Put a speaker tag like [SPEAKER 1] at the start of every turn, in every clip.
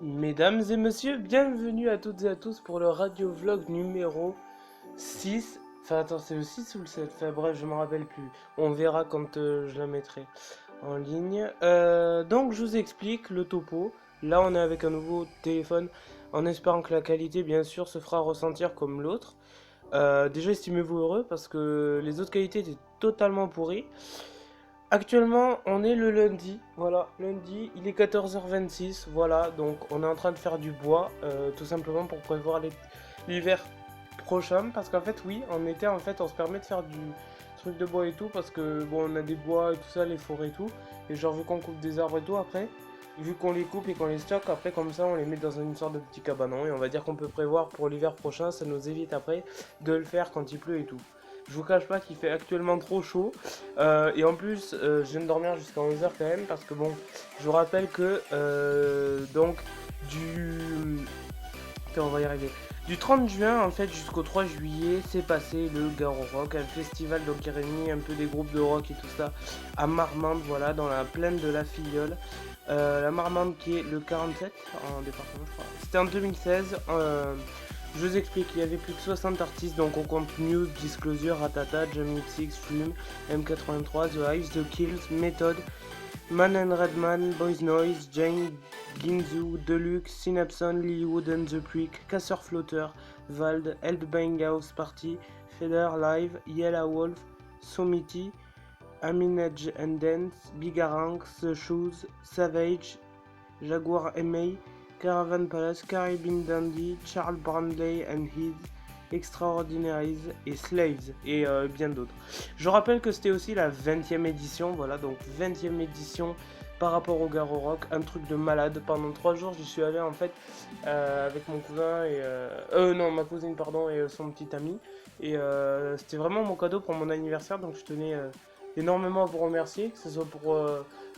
[SPEAKER 1] Mesdames et messieurs, bienvenue à toutes et à tous pour le radio vlog numéro 6. Enfin attends, c'est le 6 ou le 7? Enfin bref, je me rappelle plus. On verra quand je la mettrai en ligne. Donc je vous explique le topo. Là on est avec un nouveau téléphone en espérant que la qualité bien sûr se fera ressentir comme l'autre. Déjà estimez-vous heureux parce que les autres qualités étaient totalement pourries. Actuellement, on est le lundi, voilà, lundi, il est 14h26, voilà, donc on est en train de faire du bois, tout simplement pour prévoir l'hiver prochain, parce qu'en fait, oui, en été, en fait, on se permet de faire du truc de bois et tout, parce que, bon, on a des bois et tout ça, les forêts et tout, et genre, vu qu'on coupe des arbres et tout, après, vu qu'on les coupe et qu'on les stocke, après, comme ça, on les met dans une sorte de petit cabanon, et on va dire qu'on peut prévoir pour l'hiver prochain, ça nous évite après de le faire quand il pleut et tout. Je vous cache pas qu'il fait actuellement trop chaud. Et en plus, je viens de dormir jusqu'à 11h quand même. Parce que bon, je vous rappelle que donc du. Attends, on va y arriver. Du 30 juin en fait jusqu'au 3 juillet, c'est passé le Garo Rock, un festival donc qui réunit un peu des groupes de rock et tout ça à Marmande, voilà, dans la plaine de la Filleule. La Marmande qui est le 47 en département, je crois. C'était en 2016. Je vous explique, il y avait plus de 60 artistes, donc on compte Muse, Disclosure, Ratata, Jamie XX, Flume, M83, The Hives, The Kills, Method, Man and Redman, Boys Noise, Jane, Ginzu, Deluxe, Synapson, Lilywood and the Prick, Casseur Floater, Vald, House Party, Feather Live, Yellow Wolf, Somiti, Aminage and Dance, Bigarang, The Shoes, Savage, Jaguar MA, Caravan Palace, Caribbean Dandy, Charles Brandley and His, Extraordinaries et Slaves et bien d'autres. Je rappelle que c'était aussi la 20e édition, voilà, donc 20e édition par rapport au Garo Rock, un truc de malade. Pendant 3 jours, j'y suis allé en fait avec mon cousin et. Non, ma cousine, pardon, et son petit ami. Et c'était vraiment mon cadeau pour mon anniversaire, donc je tenais énormément à vous remercier, que ce soit pour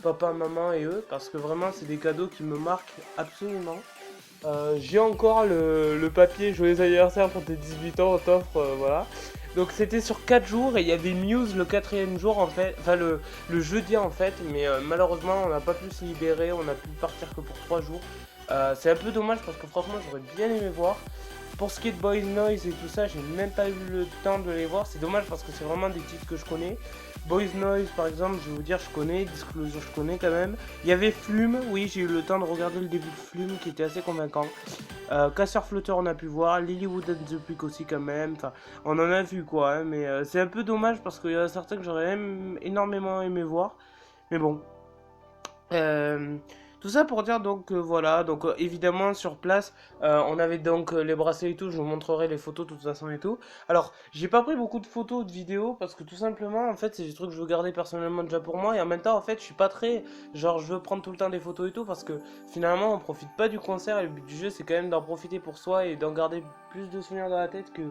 [SPEAKER 1] papa, maman et eux, parce que vraiment, c'est des cadeaux qui me marquent absolument. J'ai encore le papier joyeux anniversaire pour tes 18 ans, on t'offre, voilà. Donc c'était sur 4 jours et il y avait Muse le quatrième jour en fait, enfin le jeudi en fait, mais malheureusement on n'a pas pu se libérer, on a pu partir que pour 3 jours. C'est un peu dommage parce que franchement j'aurais bien aimé voir. Pour ce qui est de Boys Noise et tout ça, j'ai même pas eu le temps de les voir. C'est dommage parce que c'est vraiment des titres que je connais. Boys Noise par exemple, je vais vous dire, je connais. Disclosure, je connais quand même. Il y avait Flume, oui, j'ai eu le temps de regarder le début de Flume qui était assez convaincant. Casseur Flotteur, on a pu voir. Lilywood and the Peak aussi quand même. Enfin, on en a vu quoi, hein, mais c'est un peu dommage parce qu'il y en a certains que j'aurais énormément aimé voir. Mais bon, euh, tout ça pour dire donc voilà, donc évidemment sur place on avait donc les bracelets et tout, je vous montrerai les photos de toute façon et tout. Alors j'ai pas pris beaucoup de photos ou de vidéos parce que tout simplement en fait c'est des trucs que je veux garder personnellement déjà pour moi et en même temps en fait je suis pas très genre je veux prendre tout le temps des photos et tout parce que finalement on profite pas du concert et le but du jeu c'est quand même d'en profiter pour soi et d'en garder plus de souvenirs dans la tête que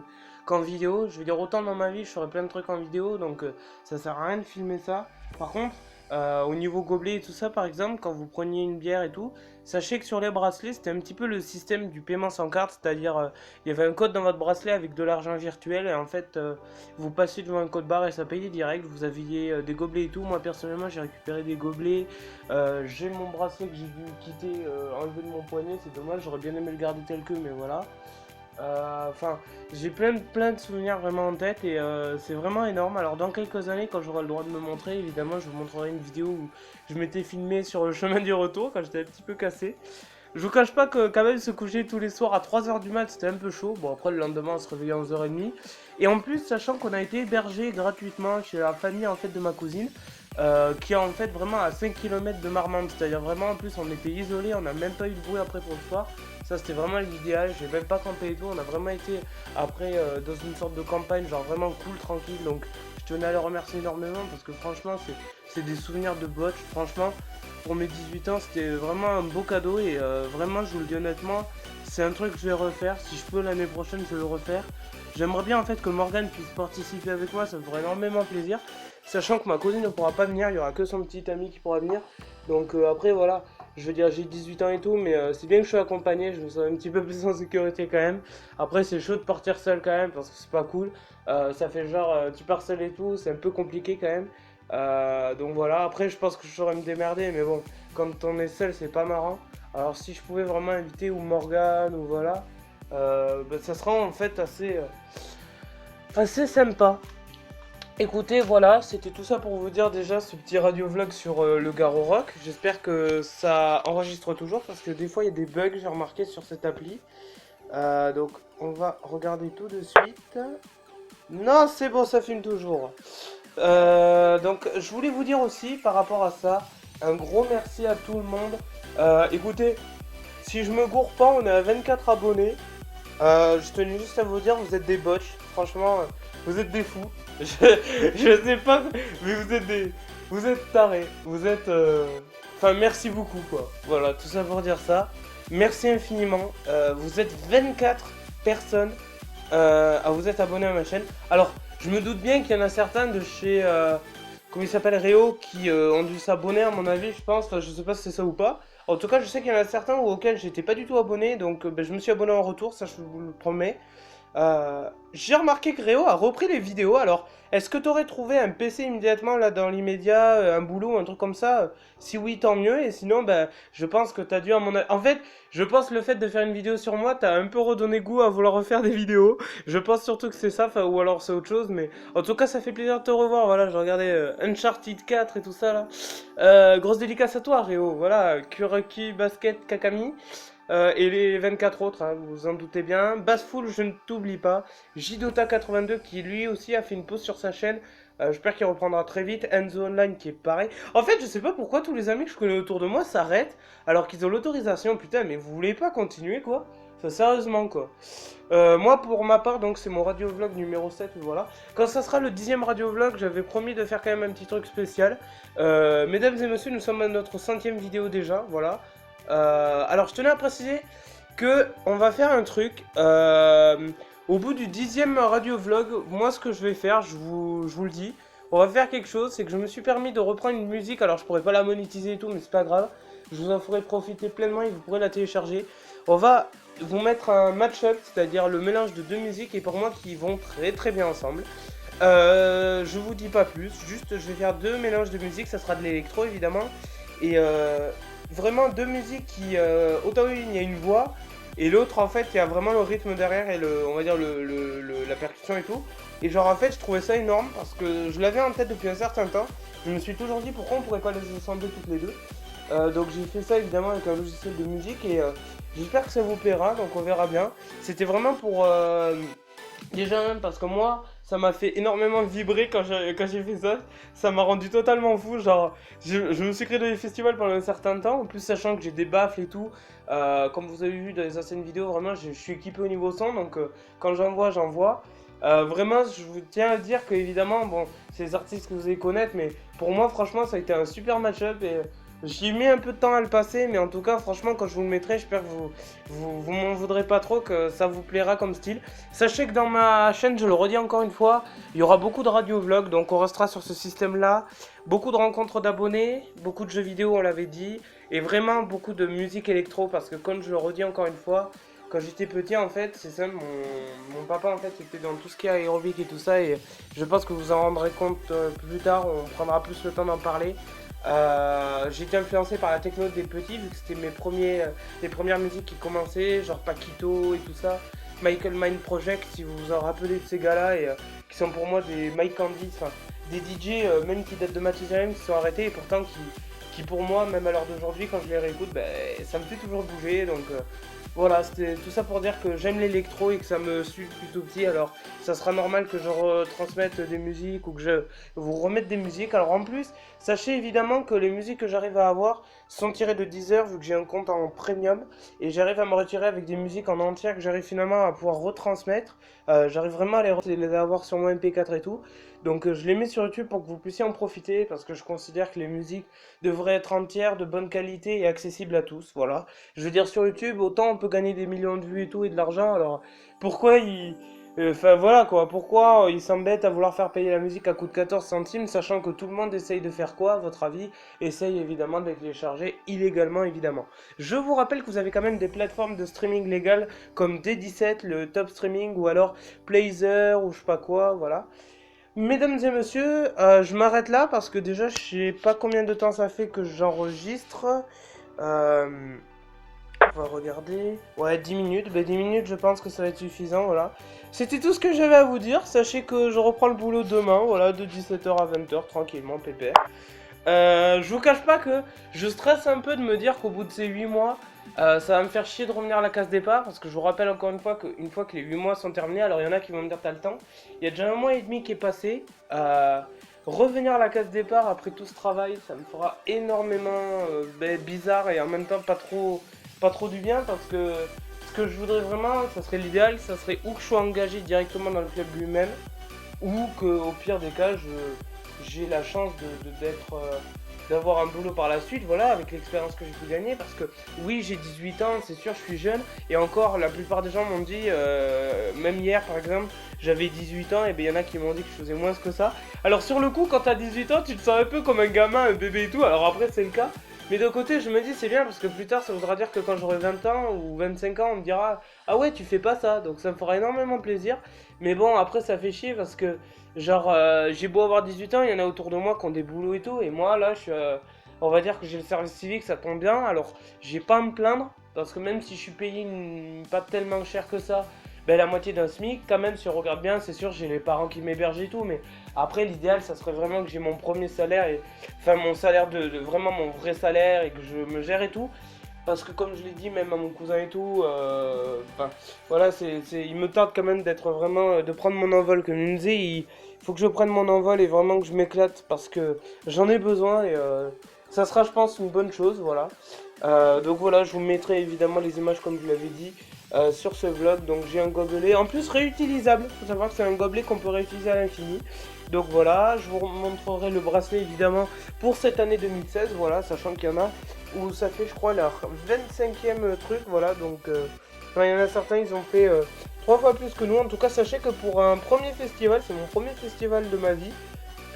[SPEAKER 1] qu'en vidéo. Je veux dire autant dans ma vie je ferai plein de trucs en vidéo donc ça sert à rien de filmer ça. Par contre au niveau gobelet et tout ça, par exemple, quand vous preniez une bière et tout, sachez que sur les bracelets, c'était un petit peu le système du paiement sans carte, c'est-à-dire il y avait un code dans votre bracelet avec de l'argent virtuel et en fait, vous passiez devant un code barre et ça payait direct. Vous aviez des gobelets et tout. Moi personnellement, j'ai récupéré des gobelets. J'ai mon bracelet que j'ai dû quitter, enlever de mon poignet. C'est dommage, j'aurais bien aimé le garder tel que, mais voilà. Enfin, j'ai plein de souvenirs vraiment en tête et c'est vraiment énorme. Alors dans quelques années, quand j'aurai le droit de me montrer, évidemment, je vous montrerai une vidéo où je m'étais filmé sur le chemin du retour quand j'étais un petit peu cassé. Je vous cache pas que quand même se coucher tous les soirs à 3h du mat, c'était un peu chaud. Bon après le lendemain, on se réveillait à 11h30. Et en plus, sachant qu'on a été hébergé gratuitement chez la famille en fait de ma cousine. Qui est en fait vraiment à 5 km de Marmande, c'est-à-dire vraiment en plus on était isolés, on n'a même pas eu de bruit après pour le soir. Ça c'était vraiment l'idéal, j'ai même pas campé et tout, on a vraiment été après dans une sorte de campagne genre vraiment cool, tranquille, donc je tenais à les remercier énormément parce que franchement c'est des souvenirs de botch, franchement pour mes 18 ans c'était vraiment un beau cadeau et vraiment je vous le dis honnêtement, c'est un truc que je vais refaire, si je peux l'année prochaine je vais le refaire. J'aimerais bien en fait que Morgane puisse participer avec moi, ça me ferait énormément plaisir. Sachant que ma cousine ne pourra pas venir, il y aura que son petit ami qui pourra venir. Donc après voilà, je veux dire j'ai 18 ans et tout, mais c'est bien que je sois accompagné, je me sens un petit peu plus en sécurité quand même. Après c'est chaud de partir seul quand même parce que c'est pas cool. Ça fait genre tu pars seul et tout, c'est un peu compliqué quand même. Donc voilà, après je pense que je saurais me démerder, mais bon, quand on est seul c'est pas marrant. Alors si je pouvais vraiment inviter ou Morgan ou voilà, ça sera en fait assez sympa. Écoutez, voilà, c'était tout ça pour vous dire déjà ce petit radio vlog sur le Garo Rock. J'espère que ça enregistre toujours parce que des fois il y a des bugs, j'ai remarqué sur cette appli. Donc on va regarder tout de suite. Non, c'est bon, ça filme toujours. Donc je voulais vous dire aussi par rapport à ça, un gros merci à tout le monde. Écoutez, si je me gourre pas, on est à 24 abonnés. Je tenais juste à vous dire, vous êtes des botches. Franchement, vous êtes des fous. Je sais pas, mais vous êtes tarés. Vous êtes, enfin, merci beaucoup, quoi. Voilà, tout ça pour dire ça. Merci infiniment. Vous êtes 24 personnes à vous être abonnés à ma chaîne. Alors, je me doute bien qu'il y en a certains de chez, comment il s'appelle, Réo, qui ont dû s'abonner à mon avis, je pense. Enfin, je sais pas si c'est ça ou pas. En tout cas, je sais qu'il y en a certains auxquels j'étais pas du tout abonné, donc je me suis abonné en retour, ça je vous le promets. J'ai remarqué que Réo a repris les vidéos, alors est-ce que tu aurais trouvé un PC immédiatement là dans l'immédiat, un boulot, un truc comme ça? Si oui, tant mieux, et sinon, je pense que t'as dû à mon avis... En fait, je pense que le fait de faire une vidéo sur moi, t'as un peu redonné goût à vouloir refaire des vidéos. Je pense surtout que c'est ça, ou alors c'est autre chose, mais en tout cas, ça fait plaisir de te revoir. Voilà, je regardais Uncharted 4 et tout ça là. Grosse dédicace à toi, Réo. Voilà, Kuraki Basket Kakami. Et les 24 autres, hein, vous vous en doutez bien. Bassful, je ne t'oublie pas. Jidota82 qui lui aussi a fait une pause sur sa chaîne. J'espère qu'il reprendra très vite. Enzo Online qui est pareil. En fait, je sais pas pourquoi tous les amis que je connais autour de moi s'arrêtent alors qu'ils ont l'autorisation. Putain, mais vous voulez pas continuer quoi? Enfin, sérieusement quoi. Moi pour ma part, donc c'est mon radio vlog numéro 7, voilà. Quand ça sera le 10e radio vlog, j'avais promis de faire quand même un petit truc spécial. Mesdames et messieurs, nous sommes à notre 100e vidéo déjà, voilà. Alors je tenais à préciser que on va faire un truc. Au bout du 10e radio vlog, moi ce que je vais faire, je vous le dis, on va faire quelque chose, c'est que je me suis permis de reprendre une musique, alors je pourrais pas la monétiser et tout, mais c'est pas grave. Je vous en ferai profiter pleinement et vous pourrez la télécharger. On va vous mettre un match-up, c'est-à-dire le mélange de deux musiques et pour moi qui vont très très bien ensemble. Je vous dis pas plus, juste je vais faire deux mélanges de musique, ça sera de l'électro évidemment. Et vraiment deux musiques qui, autant une il y a une voix, et l'autre en fait il y a vraiment le rythme derrière et on va dire la percussion et tout. Et genre en fait je trouvais ça énorme parce que je l'avais en tête depuis un certain temps. Je me suis toujours dit pourquoi on pourrait pas les assembler toutes les deux. Donc j'ai fait ça évidemment avec un logiciel de musique et j'espère que ça vous plaira, donc on verra bien. C'était vraiment pour déjà même parce que moi ça m'a fait énormément vibrer quand j'ai fait ça. Ça m'a rendu totalement fou, genre je me suis créé des festivals pendant un certain temps, en plus sachant que j'ai des baffles et tout. Comme vous avez vu dans les anciennes vidéos, vraiment je suis équipé au niveau son, donc quand j'envoie, j'envoie. Vraiment, je vous tiens à dire que évidemment, bon, c'est les artistes que vous allez connaître, mais pour moi, franchement, ça a été un super match-up et j'ai mis un peu de temps à le passer, mais en tout cas, franchement, quand je vous le mettrai, j'espère que vous m'en voudrez pas trop, que ça vous plaira comme style. Sachez que dans ma chaîne, je le redis encore une fois, il y aura beaucoup de radio-vlogs, donc on restera sur ce système-là. Beaucoup de rencontres d'abonnés, beaucoup de jeux vidéo, on l'avait dit, et vraiment beaucoup de musique électro, parce que comme je le redis encore une fois, quand j'étais petit, en fait, c'est ça, mon papa, en fait, était dans tout ce qui est aérobic et tout ça, et je pense que vous en rendrez compte plus tard, on prendra plus le temps d'en parler. J'ai été influencé par la techno des petits, vu que c'était les premières musiques qui commençaient, genre Paquito et tout ça. Michael Mind Project, si vous vous en rappelez de ces gars-là, et qui sont pour moi des Mike Candy, enfin des DJ, même qui datent de Mathusalem, qui sont arrêtés, et pourtant qui pour moi, même à l'heure d'aujourd'hui, quand je les réécoute, ça me fait toujours bouger, donc voilà, c'était tout ça pour dire que j'aime l'électro et que ça me suit plutôt petit, alors ça sera normal que je retransmette des musiques ou que je vous remette des musiques. Alors en plus, sachez évidemment que les musiques que j'arrive à avoir sont tirées de Deezer vu que j'ai un compte en premium et j'arrive à me retirer avec des musiques en entière que j'arrive finalement à pouvoir retransmettre. J'arrive vraiment à les avoir sur mon MP4 et tout. Donc je les mets sur YouTube pour que vous puissiez en profiter parce que je considère que les musiques devraient être entières, de bonne qualité et accessibles à tous. Voilà. Je veux dire sur YouTube, autant on peut gagner des millions de vues et tout et de l'argent, alors pourquoi ils... Enfin voilà quoi, pourquoi ils s'embêtent à vouloir faire payer la musique à coût de 14 centimes, sachant que tout le monde essaye de faire quoi, à votre avis? Essaye évidemment de les télécharger illégalement, évidemment. Je vous rappelle que vous avez quand même des plateformes de streaming légales comme D17, le Top Streaming, ou alors Playzer, ou je sais pas quoi, voilà. Mesdames et messieurs, je m'arrête là parce que déjà je sais pas combien de temps ça fait que j'enregistre. Euh, On va regarder. Ouais, 10 minutes. Ben, 10 minutes, je pense que ça va être suffisant, voilà. C'était tout ce que j'avais à vous dire. Sachez que je reprends le boulot demain, voilà, de 17h à 20h, tranquillement, pépère. Je vous cache pas que je stresse un peu de me dire qu'au bout de ces 8 mois, ça va me faire chier de revenir à la case départ. Parce que je vous rappelle encore une fois qu'une fois que les 8 mois sont terminés, alors il y en a qui vont me dire t'as le temps. Il y a déjà 1 mois et demi qui est passé. Revenir à la case départ après tout ce travail, ça me fera énormément bizarre et en même temps pas trop du bien. Parce que ce que je voudrais vraiment, ça serait l'idéal, ça serait ou que je sois engagé directement dans le club lui-même, ou que au pire des cas, j'ai la chance d'avoir un boulot par la suite, voilà, avec l'expérience que j'ai pu gagner, parce que oui, j'ai 18 ans, c'est sûr, je suis jeune, et encore, la plupart des gens m'ont dit, même hier par exemple, j'avais 18 ans, et bien il y en a qui m'ont dit que je faisais moins que ça. Alors sur le coup, quand t'as 18 ans, tu te sens un peu comme un gamin, un bébé et tout, alors après c'est le cas, mais d'un côté, je me dis c'est bien, parce que plus tard, ça voudra dire que quand j'aurai 20 ans ou 25 ans, on me dira, ah ouais, tu fais pas ça, donc ça me fera énormément plaisir, mais bon, après ça fait chier, parce que genre, j'ai beau avoir 18 ans, il y en a autour de moi qui ont des boulots et tout, et moi là, on va dire que j'ai le service civique, ça tombe bien, alors j'ai pas à me plaindre, parce que même si je suis payé pas tellement cher que ça, ben la moitié d'un SMIC, quand même, si on regarde bien, c'est sûr, j'ai les parents qui m'hébergent et tout, mais après, l'idéal, ça serait vraiment que j'ai mon premier salaire, enfin mon salaire vraiment mon vrai salaire, et que je me gère et tout. Parce que comme je l'ai dit même à mon cousin et tout, voilà, il me tarde quand même d'être vraiment, de prendre mon envol. Comme il me disait, il faut que je prenne mon envol et vraiment que je m'éclate parce que j'en ai besoin et ça sera, je pense, une bonne chose, voilà. Donc voilà, je vous mettrai évidemment les images comme je l'avais dit sur ce vlog. Donc j'ai un gobelet, en plus réutilisable. Il faut savoir que c'est un gobelet qu'on peut réutiliser à l'infini. Donc voilà, je vous montrerai le bracelet évidemment pour cette année 2016, voilà, sachant qu'il y en a où ça fait je crois leur 25e truc, voilà, donc il y en a certains ils ont fait 3 fois plus que nous. En tout cas sachez que pour un premier festival, c'est mon premier festival de ma vie,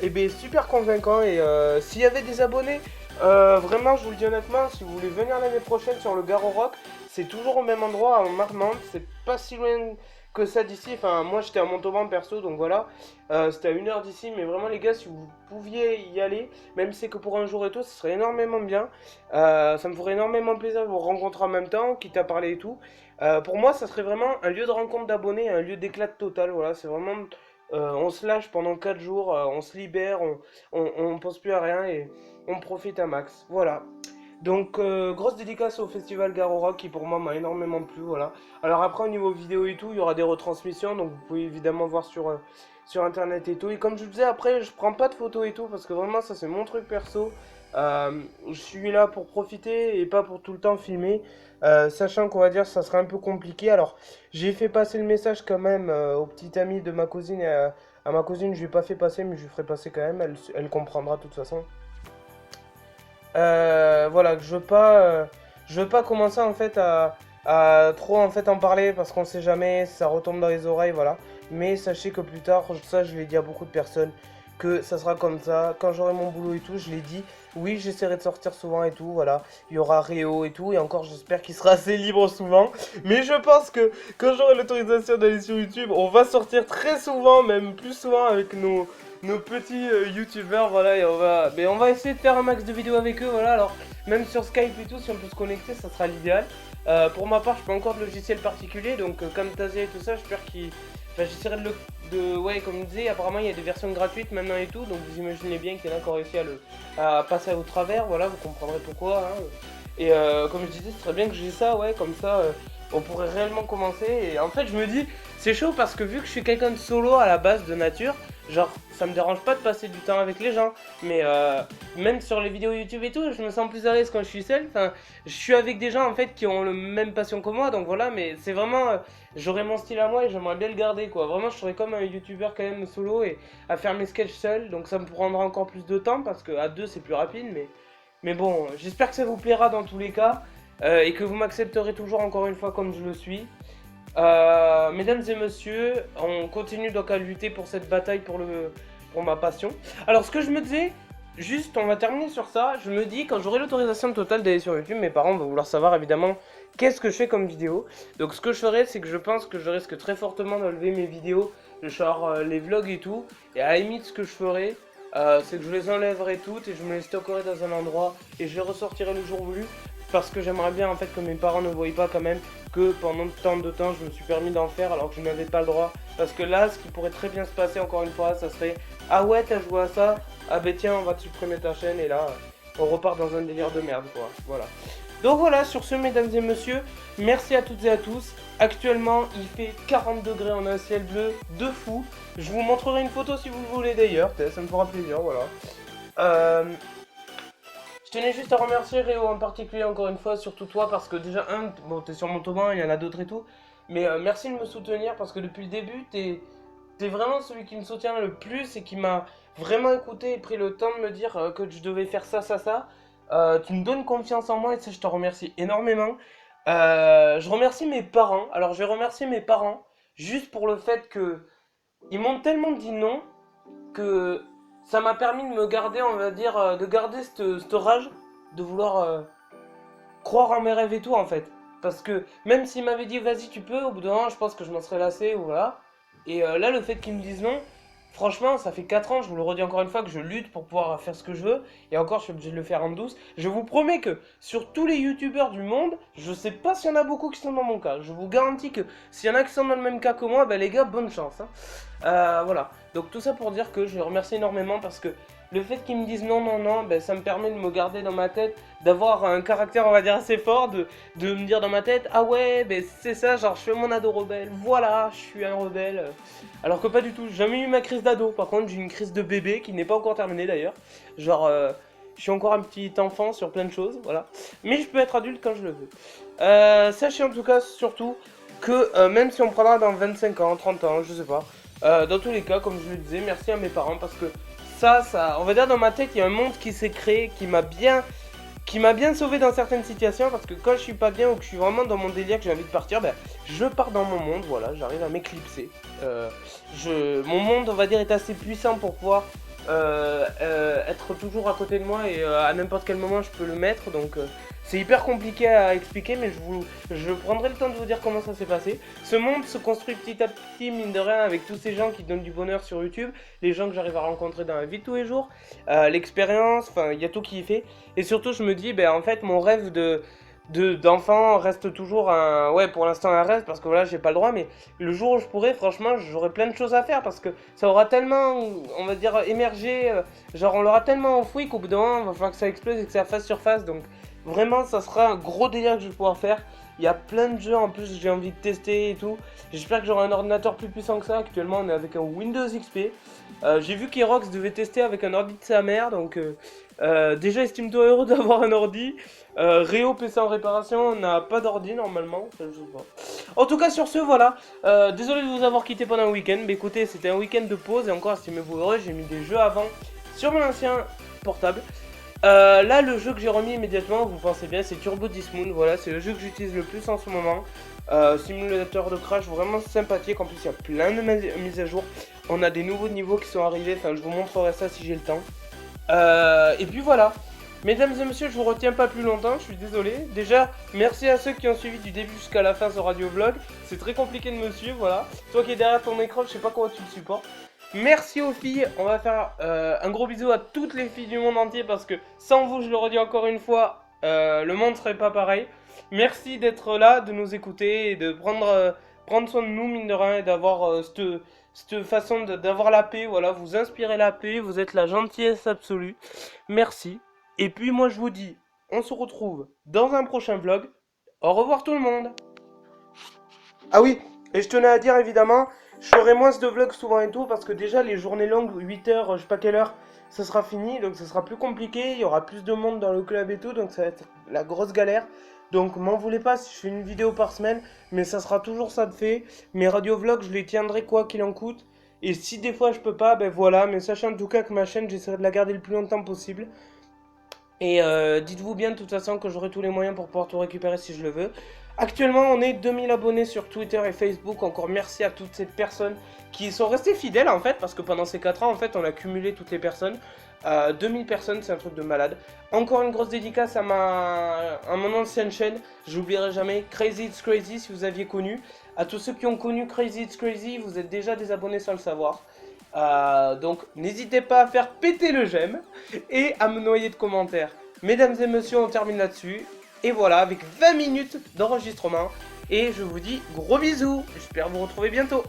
[SPEAKER 1] et bien super convaincant. Et s'il y avait des abonnés, vraiment je vous le dis honnêtement, si vous voulez venir l'année prochaine sur le Garo Rock, c'est toujours au même endroit en Marmande, c'est pas si loin que ça d'ici. Enfin moi j'étais à Montauban perso, donc voilà, c'était à 1 heure d'ici, mais vraiment les gars, si vous pouviez y aller, même si c'est que pour un jour et tout, ce serait énormément bien. Ça me ferait énormément plaisir de vous rencontrer en même temps, quitte à parler et tout. Pour moi ça serait vraiment un lieu de rencontre d'abonnés, un lieu d'éclat total, voilà, c'est vraiment on se lâche pendant 4 jours, on se libère, on pense plus à rien et on profite à max. Voilà. Donc grosse dédicace au festival Garo Rock qui pour moi m'a énormément plu, voilà. Alors après au niveau vidéo et tout, il y aura des retransmissions, donc vous pouvez évidemment voir sur internet et tout. Et comme je vous disais, après je prends pas de photos et tout parce que vraiment ça c'est mon truc perso. Je suis là pour profiter et pas pour tout le temps filmer. Sachant qu'on va dire ça serait un peu compliqué. Alors j'ai fait passer le message quand même au petit ami de ma cousine et à ma cousine je lui ai pas fait passer mais je lui ferai passer quand même, elle comprendra de toute façon. Voilà, que je veux pas commencer en fait à trop en fait en parler parce qu'on sait jamais, ça retombe dans les oreilles, voilà. Mais sachez que plus tard, ça je l'ai dit à beaucoup de personnes, que ça sera comme ça. Quand j'aurai mon boulot et tout, je l'ai dit, oui j'essaierai de sortir souvent et tout, voilà. Il y aura Réo et tout, et encore j'espère qu'il sera assez libre souvent. Mais je pense que quand j'aurai l'autorisation d'aller sur YouTube, on va sortir très souvent, même plus souvent avec nos petits youtubeurs, voilà, et on va essayer de faire un max de vidéos avec eux, voilà. Alors même sur Skype et tout, si on peut se connecter, ça sera l'idéal. Pour ma part, je pas encore de logiciel particulier, donc comme Tasia et tout ça, j'espère enfin, j'essaierai ouais, comme je disais, apparemment il y a des versions gratuites maintenant et tout, donc vous imaginez bien qu'il y en a qui ont réussi à passer au travers, voilà, vous comprendrez pourquoi, hein. Et comme je disais, ce serait bien que j'ai ça, ouais, comme ça, on pourrait réellement commencer. Et en fait, je me dis, c'est chaud parce que vu que je suis quelqu'un de solo à la base de nature, genre, ça me dérange pas de passer du temps avec les gens. Mais même sur les vidéos YouTube et tout, je me sens plus à l'aise quand je suis seul. Enfin, je suis avec des gens en fait qui ont le même passion que moi, donc voilà. Mais c'est vraiment, j'aurais mon style à moi et j'aimerais bien le garder, quoi. Vraiment, je serais comme un youtubeur quand même solo et à faire mes sketchs seul. Donc ça me prendra encore plus de temps parce que à deux c'est plus rapide. Mais bon, j'espère que ça vous plaira dans tous les cas et que vous m'accepterez toujours encore une fois comme je le suis. Mesdames et messieurs, on continue donc à lutter pour cette bataille pour ma passion. Alors ce que je me disais, juste on va terminer sur ça, je me dis quand j'aurai l'autorisation totale d'aller sur YouTube, mes parents vont vouloir savoir évidemment qu'est-ce que je fais comme vidéo. Donc ce que je ferai, c'est que je pense que je risque très fortement d'enlever mes vidéos, genre les vlogs et tout. Et à la limite ce que je ferai, c'est que je les enlèverai toutes et je me les stockerai dans un endroit et je les ressortirai le jour voulu. parce que j'aimerais bien en fait que mes parents ne voient pas quand même que pendant tant de temps je me suis permis d'en faire alors que je n'avais pas le droit. Parce que là, ce qui pourrait très bien se passer encore une fois, ça serait ah ouais, t'as joué à ça, ah ben tiens, on va te supprimer ta chaîne et là, on repart dans un délire de merde quoi. Voilà. Donc voilà, sur ce, mesdames et messieurs, merci à toutes et à tous. Actuellement, il fait 40 degrés, on a un ciel bleu de fou. Je vous montrerai une photo si vous le voulez d'ailleurs, ça me fera plaisir, voilà. Je tenais juste à remercier Réo en particulier encore une fois, surtout toi, parce que déjà, bon, t'es sur Montauban, il y en a d'autres et tout, mais merci de me soutenir parce que depuis le début, t'es vraiment celui qui me soutient le plus et qui m'a vraiment écouté et pris le temps de me dire que je devais faire ça, ça, ça. Tu me donnes confiance en moi et ça, je te remercie énormément. Je remercie mes parents. Alors, je vais remercier mes parents juste pour le fait que ils m'ont tellement dit non que ça m'a permis de me garder, on va dire, de garder cette rage de vouloir croire en mes rêves et tout en fait. Parce que même s'ils m'avaient dit vas-y tu peux, au bout d'un moment je pense que je m'en serais lassé ou voilà. Et là le fait qu'ils me disent non, franchement ça fait 4 ans, je vous le redis encore une fois, que je lutte pour pouvoir faire ce que je veux. Et encore je suis obligé de le faire en douce. Je vous promets que sur tous les youtubeurs du monde, je sais pas s'il y en a beaucoup qui sont dans mon cas. Je vous garantis que s'il y en a qui sont dans le même cas que moi, ben les gars bonne chance. Hein. Voilà. Donc tout ça pour dire que je les remercie énormément parce que le fait qu'ils me disent non, non, non, ben, ça me permet de me garder dans ma tête, d'avoir un caractère, on va dire, assez fort, de me dire dans ma tête, ah ouais, ben c'est ça, genre je fais mon ado rebelle, voilà, je suis un rebelle. Alors que pas du tout, j'ai jamais eu ma crise d'ado, par contre j'ai une crise de bébé qui n'est pas encore terminée d'ailleurs. Genre, je suis encore un petit enfant sur plein de choses, voilà. Mais je peux être adulte quand je le veux. Sachez en tout cas, surtout, que même si on prendra dans 25 ans, 30 ans, je sais pas, dans tous les cas, comme je le disais, merci à mes parents parce que ça, on va dire dans ma tête, il y a un monde qui s'est créé, qui m'a bien sauvé dans certaines situations parce que quand je suis pas bien ou que je suis vraiment dans mon délire, que j'ai envie de partir, ben, je pars dans mon monde, voilà, j'arrive à m'éclipser. Mon monde, on va dire, est assez puissant pour pouvoir être toujours à côté de moi et à n'importe quel moment je peux le mettre, donc c'est hyper compliqué à expliquer, mais je prendrai le temps de vous dire comment ça s'est passé. Ce monde se construit petit à petit, mine de rien, avec tous ces gens qui donnent du bonheur sur YouTube, les gens que j'arrive à rencontrer dans la vie de tous les jours, l'expérience, enfin, il y a tout qui est fait. Et surtout, je me dis, ben, en fait, mon rêve d'enfant reste toujours un... Ouais, pour l'instant un rêve, parce que voilà, j'ai pas le droit, mais le jour où je pourrai, franchement, j'aurai plein de choses à faire, parce que ça aura tellement, on va dire, émergé, genre on l'aura tellement enfoui qu'au bout d'un moment, il va falloir que ça explose et que ça fasse surface, donc... Vraiment, ça sera un gros délire que je vais pouvoir faire. Il y a plein de jeux en plus, j'ai envie de tester et tout. J'espère que j'aurai un ordinateur plus puissant que ça. Actuellement, on est avec un Windows XP. J'ai vu qu'Erox devait tester avec un ordi de sa mère. Donc, déjà, estime-toi heureux d'avoir un ordi. Réo PC en réparation, on n'a pas d'ordi normalement. Enfin, je sais pas. En tout cas, sur ce, voilà. Désolé de vous avoir quitté pendant un week-end. Mais écoutez, c'était un week-end de pause. Et encore, estimez-vous heureux, j'ai mis des jeux avant sur mon ancien portable. Là, le jeu que j'ai remis immédiatement, vous pensez bien, c'est Turbo Dismount. Voilà, c'est le jeu que j'utilise le plus en ce moment. Simulateur de crash vraiment sympathique. En plus, il y a plein de mises à jour. On a des nouveaux niveaux qui sont arrivés. Enfin, je vous montrerai ça si j'ai le temps. Et puis voilà. Mesdames et messieurs, je vous retiens pas plus longtemps, je suis désolé. Déjà, merci à ceux qui ont suivi du début jusqu'à la fin ce radio vlog. C'est très compliqué de me suivre, voilà. Toi qui es derrière ton écran, je sais pas comment tu le supportes. Merci aux filles, on va faire un gros bisou à toutes les filles du monde entier parce que sans vous, je le redis encore une fois, le monde serait pas pareil. Merci d'être là, de nous écouter et de prendre soin de nous, mine de rien, et d'avoir cette façon d'avoir la paix. Voilà, vous inspirez la paix, vous êtes la gentillesse absolue. Merci. Et puis moi je vous dis, on se retrouve dans un prochain vlog. Au revoir tout le monde. Ah oui, et je tenais à dire évidemment, je ferai moins de vlogs souvent et tout, parce que déjà les journées longues, 8 heures, je sais pas quelle heure, ça sera fini, donc ça sera plus compliqué, il y aura plus de monde dans le club et tout, donc ça va être la grosse galère. Donc m'en voulez pas si je fais une vidéo par semaine, mais ça sera toujours ça de fait. Mes radio vlogs, je les tiendrai quoi qu'il en coûte. Et si des fois je peux pas, ben voilà, mais sachez en tout cas que ma chaîne, j'essaierai de la garder le plus longtemps possible. Et dites-vous bien de toute façon que j'aurai tous les moyens pour pouvoir tout récupérer si je le veux. Actuellement, on est 2000 abonnés sur Twitter et Facebook. Encore merci à toutes ces personnes qui sont restées fidèles en fait, parce que pendant ces 4 ans, en fait, on a cumulé toutes les personnes. 2000 personnes, c'est un truc de malade. Encore une grosse dédicace à mon ancienne chaîne. J'oublierai jamais Crazy It's Crazy si vous aviez connu. À tous ceux qui ont connu Crazy It's Crazy, vous êtes déjà des abonnés sans le savoir. Donc n'hésitez pas à faire péter le j'aime et à me noyer de commentaires. Mesdames et messieurs, on termine là-dessus. Et voilà, avec 20 minutes d'enregistrement. Et je vous dis gros bisous. J'espère vous retrouver bientôt.